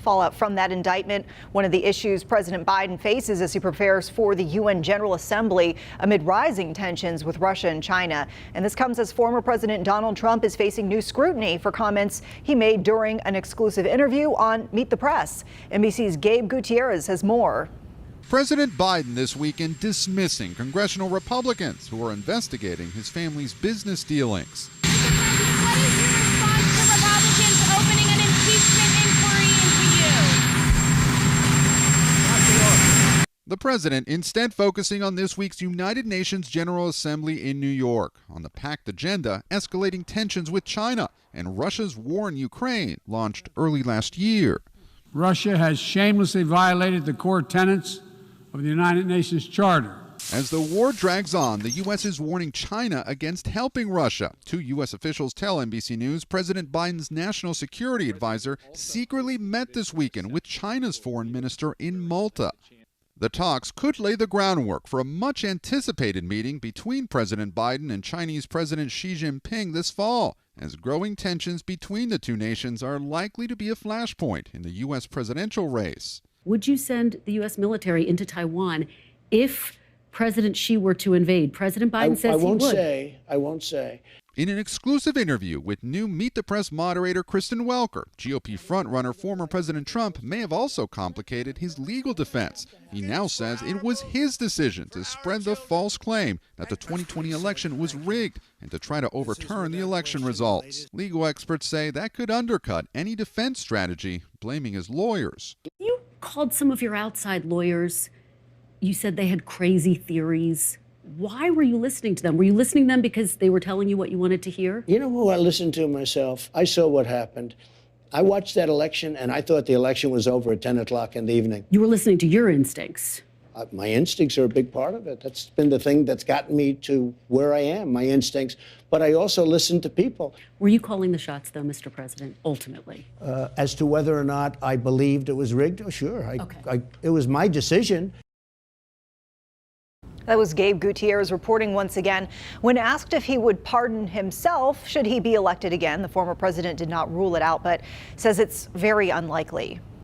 fallout from that indictment, one of the issues President Biden faces as he prepares for the UN General Assembly amid rising tensions with Russia and China. And this comes as former President Donald Trump is facing new scrutiny for comments he made during an exclusive interview on Meet the Press. NBC's Gabe Gutierrez has more. President Biden this weekend dismissing congressional Republicans who are investigating his family's business dealings. Mr. President, what is your response to Republicans opening an impeachment inquiry into you? The president instead focusing on this week's United Nations General Assembly in New York on the packed agenda escalating tensions with China and Russia's war in Ukraine launched early last year. Russia has shamelessly violated the core tenets of the United Nations Charter. As the war drags on, the U.S. is warning China against helping Russia. Two U.S. officials tell NBC News President Biden's national security advisor secretly met this weekend with China's foreign minister in Malta. The talks could lay the groundwork for a much-anticipated meeting between President Biden and Chinese President Xi Jinping this fall, as growing tensions between the two nations are likely to be a flashpoint in the U.S. presidential race. Would you send the U.S. military into Taiwan if President Xi were to invade? President Biden says he would. I won't say. In an exclusive interview with new Meet the Press moderator Kristen Welker, GOP frontrunner former President Trump may have also complicated his legal defense. He now says it was his decision to spread the false claim that the 2020 election was rigged and to try to overturn the election results. Legal experts say that could undercut any defense strategy, blaming his lawyers. You called some of your outside lawyers. You said they had crazy theories. Why were you listening to them? Were you listening to them because they were telling you what you wanted to hear? You know who I listened to myself? I saw what happened. I watched that election, and I thought the election was over at 10 o'clock in the evening. You were listening to your instincts. My instincts are a big part of it. That's been the thing that's gotten me to where I am, my instincts. But I also listened to people. Were you calling the shots, though, Mr. President, ultimately? As to whether or not I believed it was rigged, oh, sure. It was my decision. That was Gabe Gutierrez reporting once again. When asked if he would pardon himself should he be elected again, the former president did not rule it out, but says it's very unlikely.